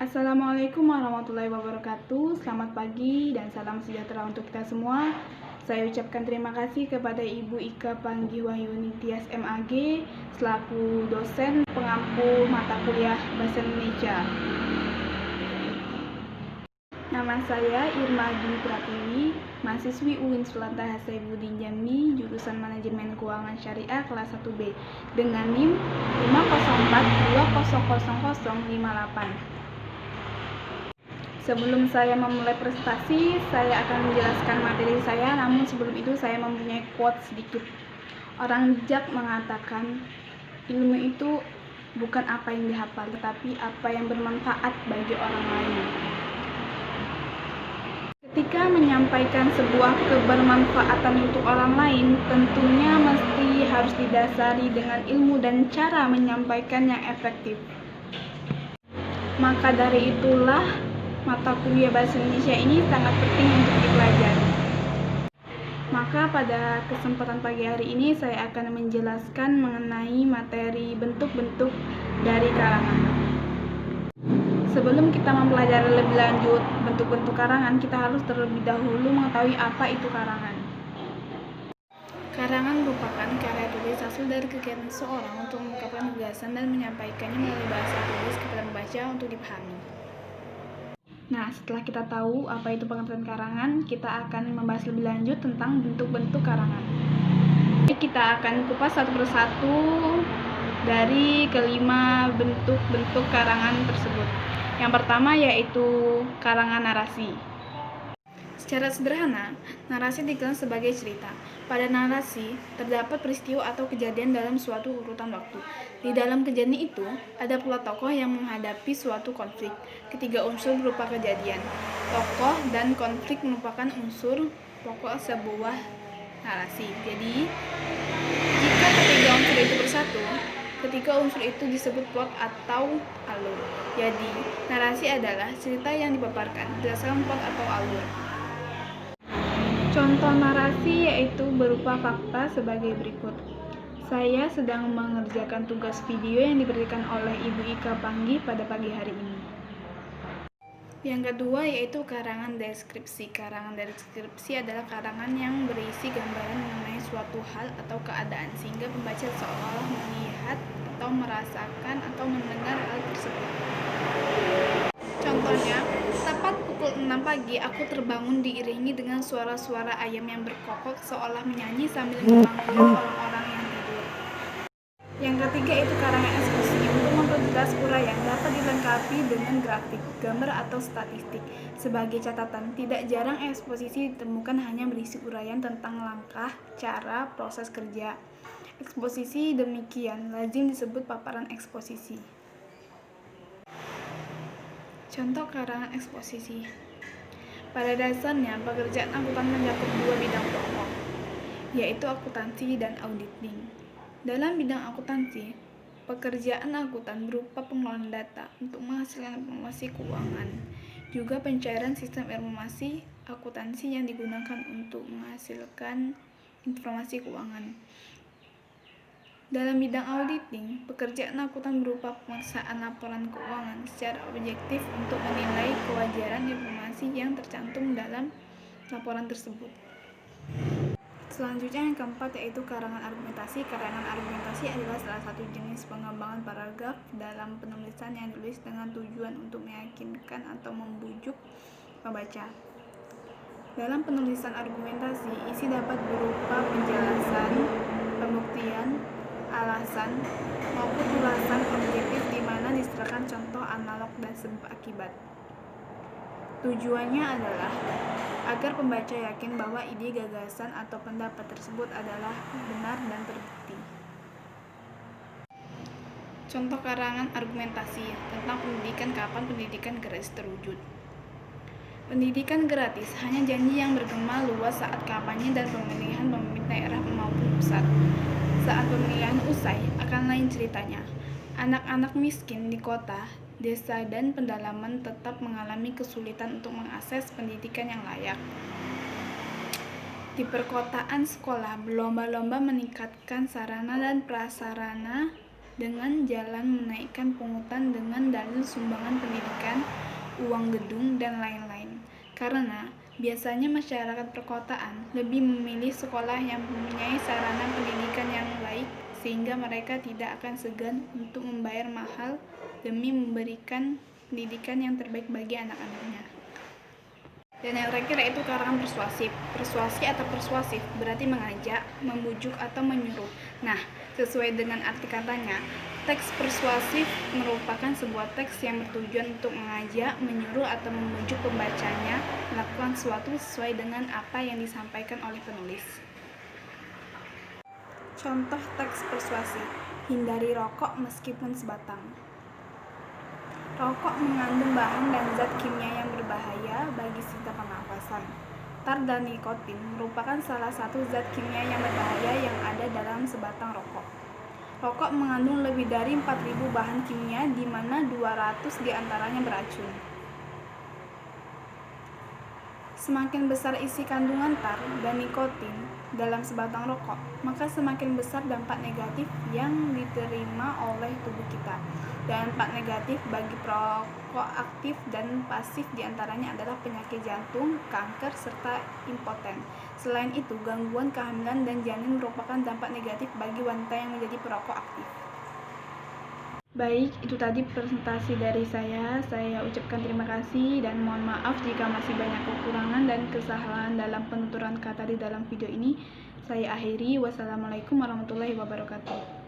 Assalamualaikum warahmatullahi wabarakatuh. Selamat pagi dan salam sejahtera untuk kita semua. Saya ucapkan terima kasih kepada Ibu Ika Panggi Wahyuni Tias MAG selaku dosen pengampu mata kuliah Bahasa Indonesia. Nama saya Irma Dwi Pratiwi, mahasiswi UIN Sulanta Hasaibuddin Jambi, jurusan Manajemen Keuangan Syariah kelas 1B dengan NIM 504200058. Sebelum saya memulai presentasi, saya akan menjelaskan materi saya, namun sebelum itu saya mempunyai quote sedikit. Orang bijak mengatakan, ilmu itu bukan apa yang dihafal, tetapi apa yang bermanfaat bagi orang lain. Ketika menyampaikan sebuah kebermanfaatan untuk orang lain, tentunya mesti harus didasari dengan ilmu dan cara menyampaikan yang efektif. Maka dari itulah mata kuliah Bahasa Indonesia ini sangat penting untuk dipelajari. Maka pada kesempatan pagi hari ini saya akan menjelaskan mengenai materi bentuk-bentuk dari karangan. Sebelum kita mempelajari lebih lanjut bentuk-bentuk karangan, kita harus terlebih dahulu mengetahui apa itu karangan. Karangan merupakan karya tulis hasil dari kegiatan seseorang untuk mengungkapkan gagasan dan menyampaikannya melalui bahasa tulis kepada pembaca untuk dipahami. Nah, setelah kita tahu apa itu pengertian karangan, kita akan membahas lebih lanjut tentang bentuk-bentuk karangan. Kita akan kupas satu persatu dari kelima bentuk-bentuk karangan tersebut. Yang pertama yaitu karangan narasi. Secara sederhana, narasi dikenal sebagai cerita. Pada narasi, terdapat peristiwa atau kejadian dalam suatu urutan waktu. Di dalam kejadian itu, ada pula tokoh yang menghadapi suatu konflik. Ketiga unsur berupa kejadian, tokoh, dan konflik merupakan unsur pokok sebuah narasi. Jadi, jika ketiga unsur itu bersatu, ketiga unsur itu disebut plot atau alur. Jadi, narasi adalah cerita yang dipaparkan berdasarkan plot atau alur. Contoh narasi yaitu berupa fakta sebagai berikut. Saya sedang mengerjakan tugas video yang diberikan oleh Ibu Ika Panggi pada pagi hari ini. Yang kedua yaitu karangan deskripsi. Karangan deskripsi adalah karangan yang berisi gambaran mengenai suatu hal atau keadaan sehingga pembaca seolah-olah melihat atau merasakan atau mendengar hal tersebut. Contohnya, tepat pukul 6 pagi aku terbangun diiringi dengan suara-suara ayam yang berkokok seolah menyanyi sambil membangunkan orang-orang yang tidur. Yang ketiga itu karangan eksposisi. Untuk memperjelas uraian dapat dilengkapi dengan grafik, gambar atau statistik. Sebagai catatan, tidak jarang eksposisi ditemukan hanya berisi uraian tentang langkah, cara, proses kerja. Eksposisi demikian lazim disebut paparan eksposisi. Contoh karangan eksposisi. Pada dasarnya, pekerjaan akuntan mencakup dua bidang pokok, yaitu akuntansi dan auditing. Dalam bidang akuntansi, pekerjaan akuntan berupa pengelolaan data untuk menghasilkan informasi keuangan, juga pencairan sistem informasi akuntansi yang digunakan untuk menghasilkan informasi keuangan. Dalam bidang auditing, pekerjaan akuntan berupa pemeriksaan laporan keuangan secara objektif untuk menilai kewajaran informasi yang tercantum dalam laporan tersebut. Selanjutnya yang keempat yaitu karangan argumentasi. Karangan argumentasi adalah salah satu jenis pengembangan paragraf dalam penulisan yang ditulis dengan tujuan untuk meyakinkan atau membujuk pembaca. Dalam penulisan argumentasi, isi dapat berupa penjelasan, pembuktian, alasan, maupun ulasan objektif di mana disertakan contoh analog dan sebab akibat. Tujuannya adalah agar pembaca yakin bahwa ide, gagasan, atau pendapat tersebut adalah benar dan terbukti. Contoh karangan argumentasi tentang pendidikan. Kapan pendidikan gratis terwujud? Pendidikan gratis hanya janji yang bergema luas saat kampanye dan pemilihan pemimpin daerah maupun pusat. Saat pemilihan usai, akan lain ceritanya. Anak-anak miskin di kota, desa, dan pedalaman tetap mengalami kesulitan untuk mengakses pendidikan yang layak. Di perkotaan, sekolah berlomba-lomba meningkatkan sarana dan prasarana dengan jalan menaikkan pungutan dengan dalih sumbangan pendidikan, uang gedung, dan lain-lain. Karena biasanya masyarakat perkotaan lebih memilih sekolah yang mempunyai sarana pendidikan yang baik, sehingga mereka tidak akan segan untuk membayar mahal demi memberikan pendidikan yang terbaik bagi anak-anaknya. Dan yang terakhir yaitu karangan persuasif. Persuasi atau persuasif berarti mengajak, membujuk, atau menyuruh. Nah, sesuai dengan arti katanya, teks persuasif merupakan sebuah teks yang bertujuan untuk mengajak, menyuruh, atau membujuk pembacanya melakukan sesuatu sesuai dengan apa yang disampaikan oleh penulis. Contoh teks persuasif: hindari rokok meskipun sebatang. Rokok mengandung bahan dan zat kimia yang berbahaya bagi sistem pernapasan. Tar dan nikotin merupakan salah satu zat kimia yang berbahaya yang ada dalam sebatang rokok. Rokok mengandung lebih dari 4.000 bahan kimia, di mana 200 diantaranya beracun. Semakin besar isi kandungan tar dan nikotin dalam sebatang rokok, maka semakin besar dampak negatif yang diterima oleh tubuh kita. Dampak negatif bagi perokok aktif dan pasif diantaranya adalah penyakit jantung, kanker, serta impoten. Selain itu, gangguan kehamilan dan janin merupakan dampak negatif bagi wanita yang menjadi perokok aktif. Baik, itu tadi presentasi dari saya. Saya ucapkan terima kasih dan mohon maaf jika masih banyak kekurangan dan kesalahan dalam penuturan kata di dalam video ini. Saya akhiri. Wassalamualaikum warahmatullahi wabarakatuh.